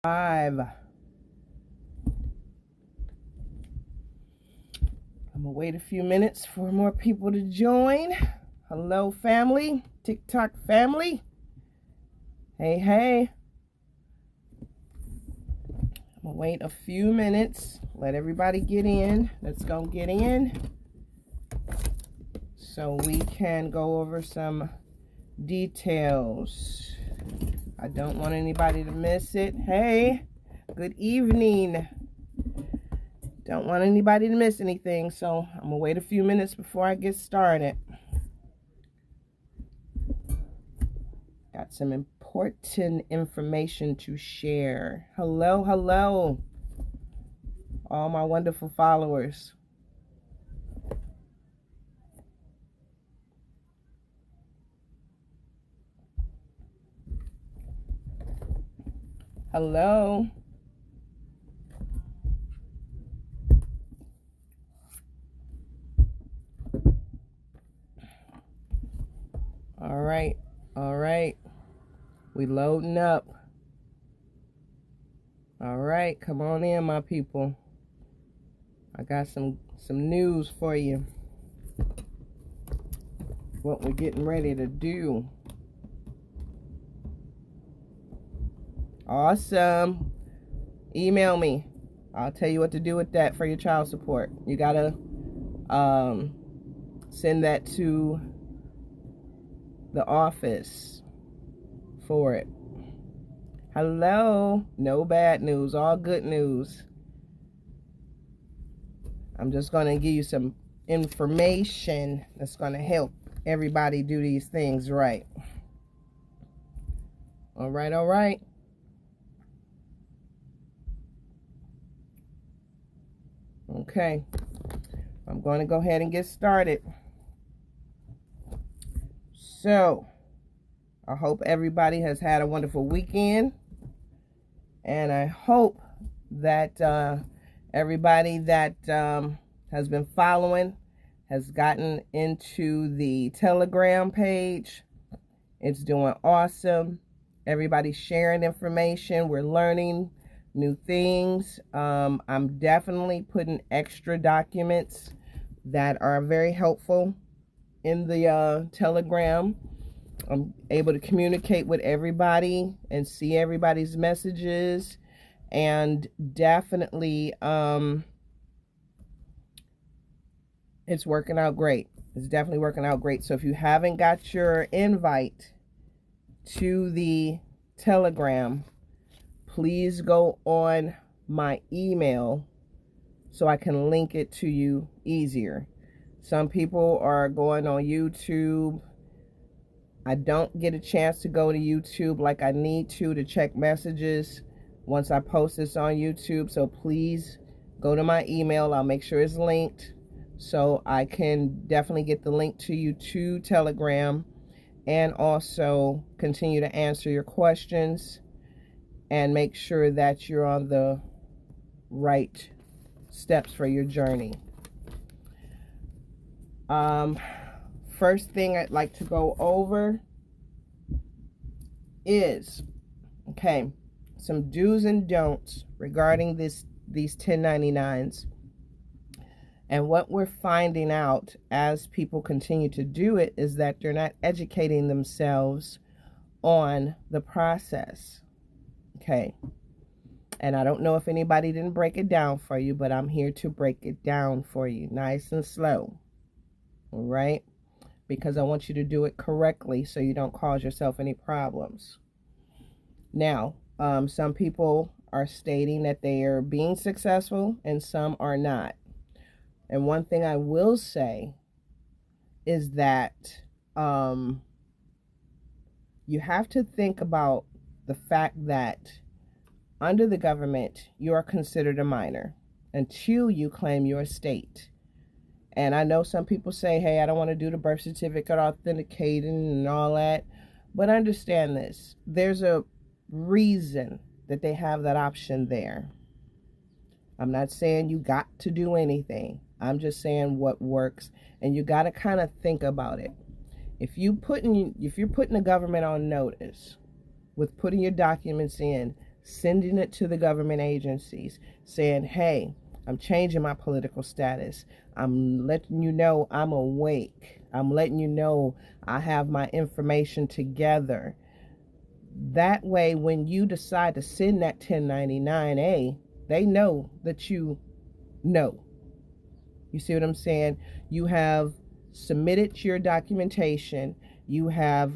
I'm gonna wait a few minutes for more people to join. Hello, family, TikTok family. Hey. I'm gonna wait a few minutes. Let everybody get in. Let's go get in so we can go over some details. I don't want anybody to miss it. Hey, good evening. Don't want anybody to miss anything, so I'm gonna wait a few minutes before I get started. Got some important information to share. Hello, all my wonderful followers. Hello. All right. We loading up. All right, come on in, my people. I got some news for you. What we're getting ready to do. Awesome. Email me. I'll tell you what to do with that for your child support. You gotta send that to the office for it. Hello. No bad news, all good news. I'm just going to give you some information that's going to help everybody do these things right. All right. Okay. I'm going to go ahead and get started. So, I hope everybody has had a wonderful weekend. And I hope that everybody that has been following has gotten into the Telegram page. It's doing awesome. Everybody's sharing information. We're learning new things. I'm definitely putting extra documents that are very helpful in the Telegram. I'm able to communicate with everybody and see everybody's messages, and definitely it's working out great. It's definitely working out great. So if you haven't got your invite to the Telegram, please go on my email so I can link it to you easier. Some people are going on YouTube. I don't get a chance to go to YouTube like I need to check messages once I post this on YouTube. So please go to my email. I'll make sure it's linked so I can definitely get the link to you to Telegram, and also continue to answer your questions and make sure that you're on the right steps for your journey. First thing I'd like to go over is, some do's and don'ts regarding these 1099s. And what we're finding out as people continue to do it is that they're not educating themselves on the process. And I don't know if anybody didn't break it down for you, but I'm here to break it down for you nice and slow. All right? Because I want you to do it correctly so you don't cause yourself any problems. Now, some people are stating that they are being successful and some are not. And one thing I will say is that you have to think about the fact that under the government, you are considered a minor until you claim your estate. And I know some people say, hey, I don't want to do the birth certificate authenticating and all that. But understand this. There's a reason that they have that option there. I'm not saying you got to do anything. I'm just saying what works. And you got to kind of think about it. If you're putting the government on notice with putting your documents in, sending it to the government agencies, saying, hey, I'm changing my political status. I'm letting you know I'm awake. I'm letting you know I have my information together. That way, when you decide to send that 1099-A, they know that you know. You see what I'm saying? You have submitted your documentation. You have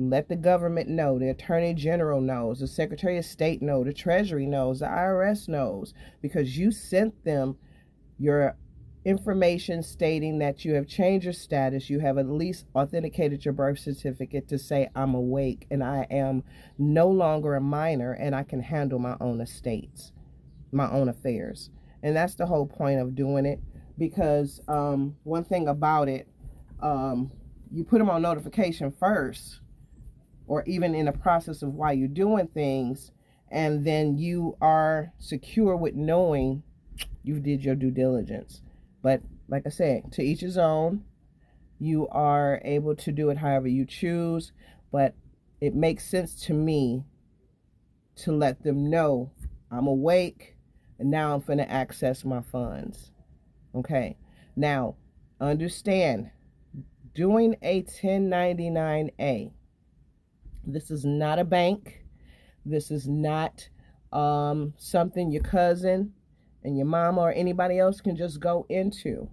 let the government know, the Attorney General knows, the Secretary of State knows, the Treasury knows, the IRS knows, because you sent them your information stating that you have changed your status. You have at least authenticated your birth certificate to say, I'm awake and I am no longer a minor and I can handle my own estates, my own affairs. And that's the whole point of doing it, because one thing about it, you put them on notification first, or even in the process of why you're doing things, and then you are secure with knowing you did your due diligence. But like I said, to each his own. You are able to do it however you choose, but it makes sense to me to let them know I'm awake and now I'm going to access my funds. Okay. Now, understand, doing a 1099-A, this is not a bank. This is not something your cousin and your mama or anybody else can just go into.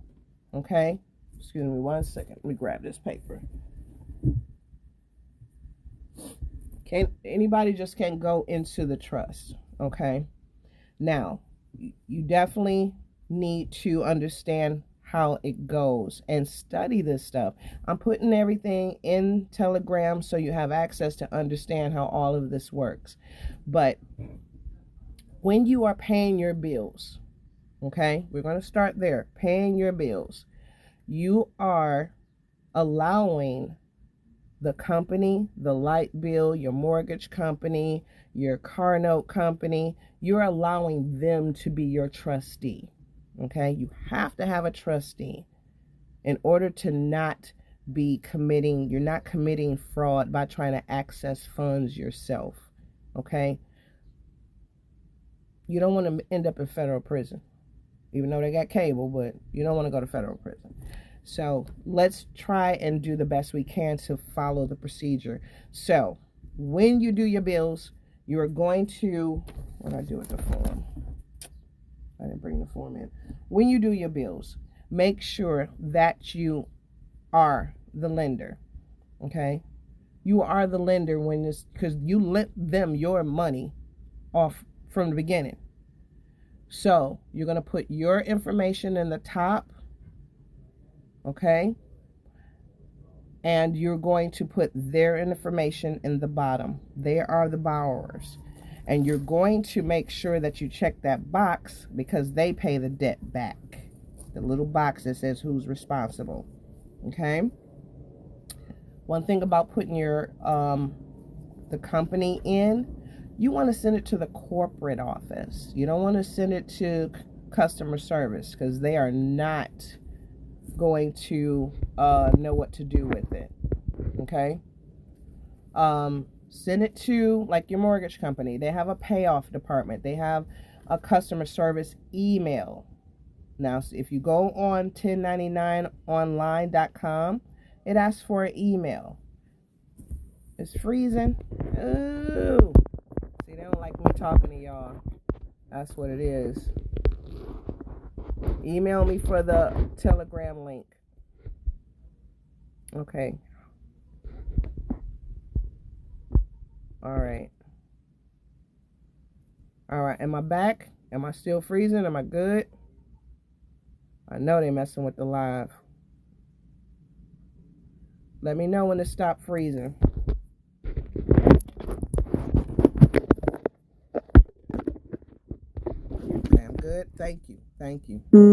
Okay? Excuse me 1 second. Let me grab this paper. Anybody just can't go into the trust. Okay? Now, you definitely need to understand how it goes and study this stuff. I'm putting everything in Telegram so you have access to understand how all of this works. But when you are paying your bills, okay, we're going to start there, paying your bills, you are allowing the company, the light bill, your mortgage company, your car note company, you're allowing them to be your trustee. Okay, you have to have a trustee in order to not be committing, you're not committing fraud by trying to access funds yourself. Okay, you don't want to end up in federal prison, even though they got cable, but you don't want to go to federal prison. So let's try and do the best we can to follow the procedure. So when you do your bills, you are going to, what did I do with the form? I didn't bring the form in. When you do your bills, make sure that you are the lender. Okay? You are the lender when this, because you lent them your money off from the beginning. So you're going to put your information in the top. Okay? And you're going to put their information in the bottom. They are the borrowers. And you're going to make sure that you check that box because they pay the debt back. The little box that says who's responsible. Okay? One thing about putting your the company in, you want to send it to the corporate office. You don't want to send it to customer service because they are not going to know what to do with it. Okay? Send it to, like, your mortgage company. They have a payoff department. They have a customer service email. Now, if you go on 1099online.com, it asks for an email. It's freezing. Ooh. See, they don't like me talking to y'all. That's what it is. Email me for the Telegram link. Okay. All right. Am I back? Am I still freezing? Am I good? I know they're messing with the live. Let me know when it stopped freezing. Okay, I'm good. Thank you. Okay. All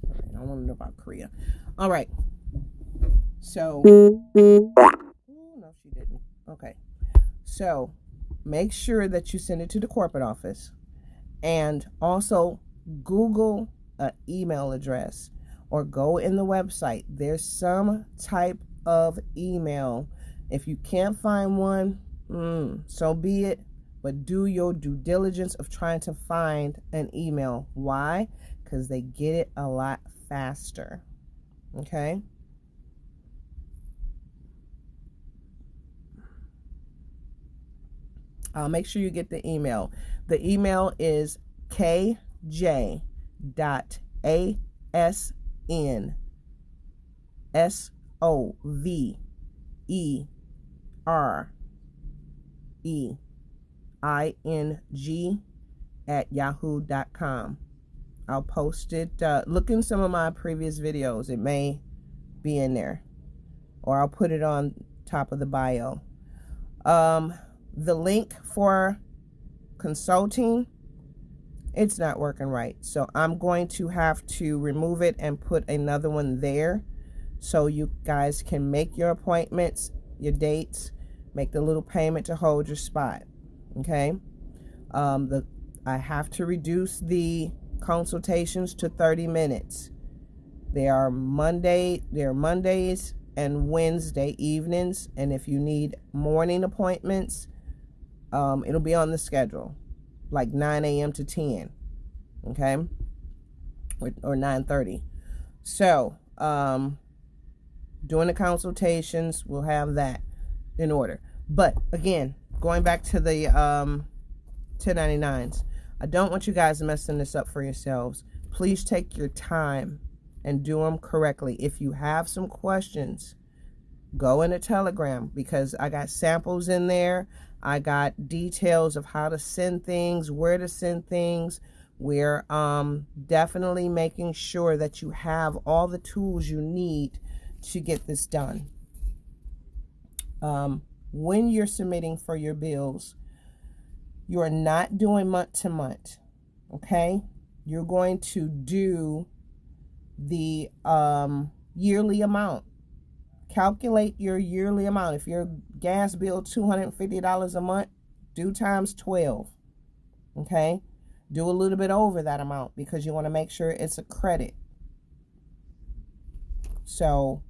right, I want to know about Korea. All right. So, no, she didn't. Okay. So, make sure that you send it to the corporate office, and also Google an email address or go in the website. There's some type of email. If you can't find one, So be it. But do your due diligence of trying to find an email. Why? Because they get it a lot faster. Okay? Make sure you get the email. The email is kjsovering@yahoo.com. I'll post it. Look in some of my previous videos. It may be in there. Or I'll put it on top of the bio. The link for consulting, it's not working right. So I'm going to have to remove it and put another one there so you guys can make your appointments, your dates, make the little payment to hold your spot. Okay? I have to reduce the consultations to 30 minutes. They're Mondays and Wednesday evenings, and if you need morning appointments, it'll be on the schedule, like 9 a.m. to 10, okay, or 9:30. So, during the consultations, we'll have that in order. But again, going back to the 1099s, I don't want you guys messing this up for yourselves. Please take your time and do them correctly. If you have some questions, go in a Telegram, because I got samples in there. I got details of how to send things, where to send things. We're definitely making sure that you have all the tools you need to get this done. When you're submitting for your bills, you are not doing month to month, okay? You're going to do the yearly amount. Calculate your yearly amount. If your gas bill $250 a month, do times 12. Okay? Do a little bit over that amount because you want to make sure it's a credit. So,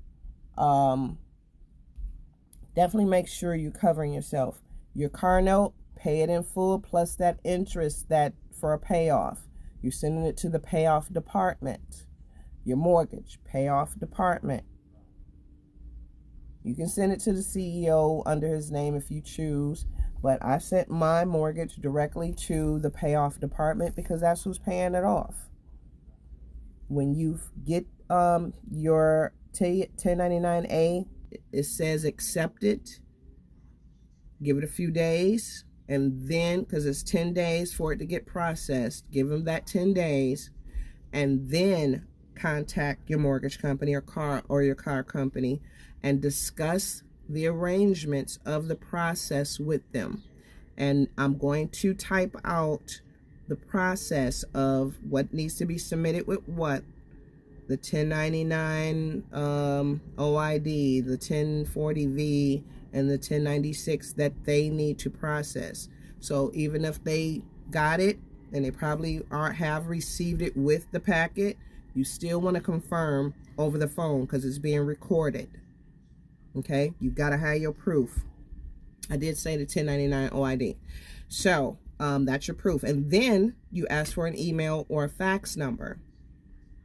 definitely make sure you're covering yourself. Your car note, pay it in full plus that interest that for a payoff. You're sending it to the payoff department. Your mortgage, payoff department. You can send it to the CEO under his name if you choose, but I sent my mortgage directly to the payoff department because that's who's paying it off. When you get your 1099A, it says accept it. Give it a few days, and then, because it's 10 days for it to get processed, give them that 10 days, and then contact your mortgage company or your car company and discuss the arrangements of the process with them. And I'm going to type out the process of what needs to be submitted with what, the 1099 OID, the 1040V, and the 1096 that they need to process. So even if they got it and they probably have received it with the packet, you still want to confirm over the phone because it's being recorded. Okay, you got to have your proof. I did say the 1099 OID. So that's your proof. And then you ask for an email or a fax number.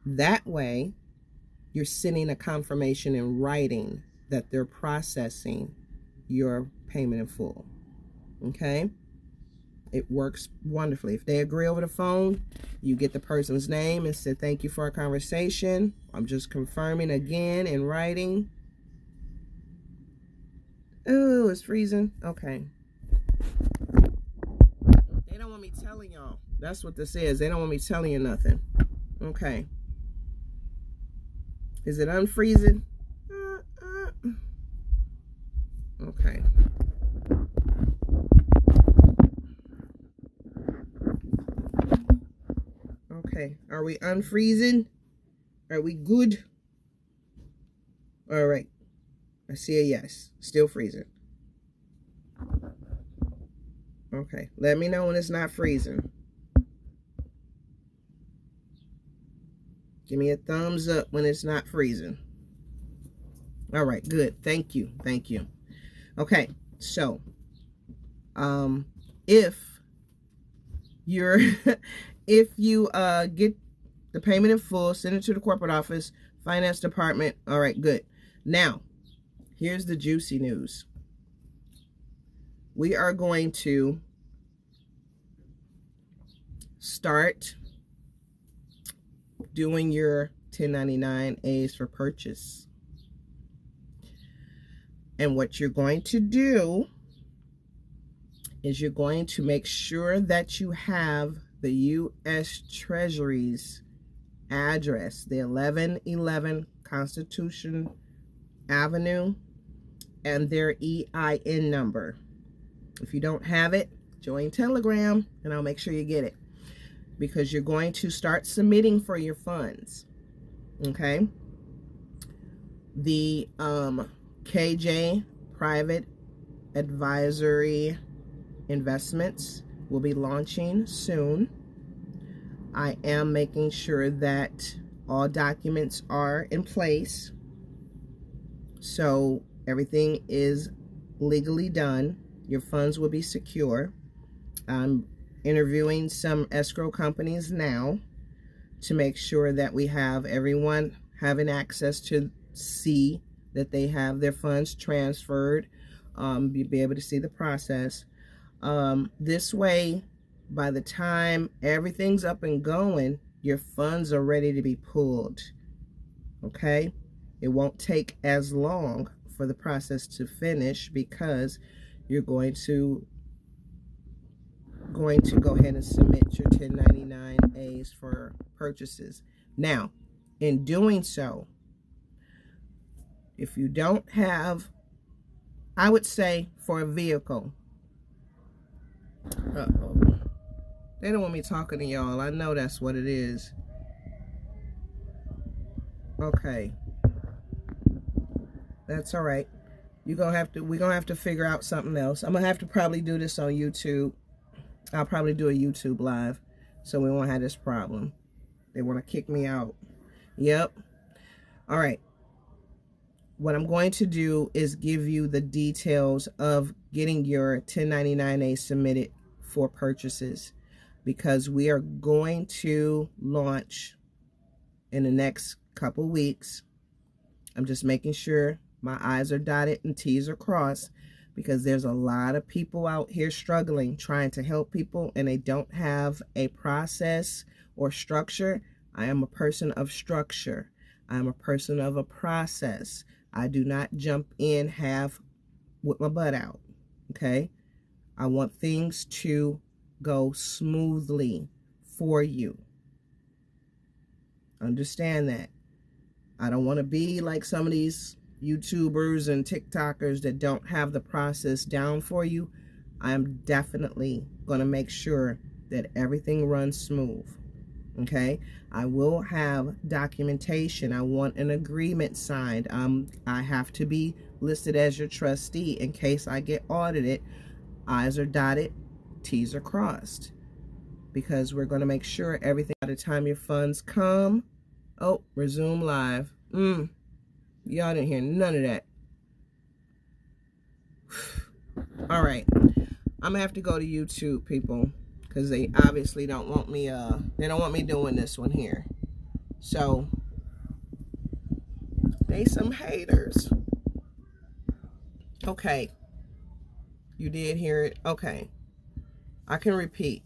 That way, you're sending a confirmation in writing that they're processing your payment in full. Okay? It works wonderfully. If they agree over the phone, you get the person's name and say, thank you for our conversation. I'm just confirming again in writing. Oh, it's freezing. Okay. They don't want me telling y'all. That's what this is. They don't want me telling you nothing. Okay. Is it unfreezing? Okay. Okay. Are we unfreezing? Are we good? All right. I see a yes. Still freezing. Okay. Let me know when it's not freezing. Give me a thumbs up when it's not freezing. All right. Good. Thank you. Thank you. Okay. So If you're if you get the payment in full, send it to the corporate office, finance department. All right, good. Now, here's the juicy news. We are going to start doing your 1099As for purchase. And what you're going to do is you're going to make sure that you have the U.S. Treasury's address, the 1111 Constitution Avenue, and their EIN number. If you don't have it, join Telegram and I'll make sure you get it, because you're going to start submitting for your funds. Okay? The KJ Private Advisory Investments will be launching soon. I am making sure that all documents are in place, so everything is legally done. Your funds will be secure. I'm interviewing some escrow companies now to make sure that we have everyone having access to see that they have their funds transferred, be able to see the process. This way, by the time everything's up and going, your funds are ready to be pulled. Okay? It won't take as long for the process to finish, because you're going to go ahead and submit your 1099As for purchases. Now, in doing so, if you don't have, I would say for a vehicle, they don't want me talking to y'all. I know that's what it is. Okay. That's all right. We're gonna have to figure out something else. I'm gonna have to probably do this on YouTube. I'll probably do a YouTube live, so we won't have this problem. They want to kick me out. Yep. All right. What I'm going to do is give you the details of getting your 1099A submitted for purchases, because we are going to launch in the next couple weeks. I'm just making sure my I's are dotted and T's are crossed, because there's a lot of people out here struggling, trying to help people, and they don't have a process or structure. I am a person of structure. I am a person of a process. I do not jump in half with my butt out. Okay? I want things to go smoothly for you. Understand that. I don't want to be like some of these YouTubers and TikTokers that don't have the process down for you. I am definitely going to make sure that everything runs smooth. Okay? I will have documentation. I want an agreement signed. I have to be listed as your trustee in case I get audited. I's are dotted, T's are crossed, because we're going to make sure everything by the time your funds come. Oh, resume live. Y'all didn't hear none of that. All right. I'm gonna have to go to YouTube, people, because they obviously don't want me they don't want me doing this one here. So they some haters. Okay. You did hear it? Okay. I can repeat.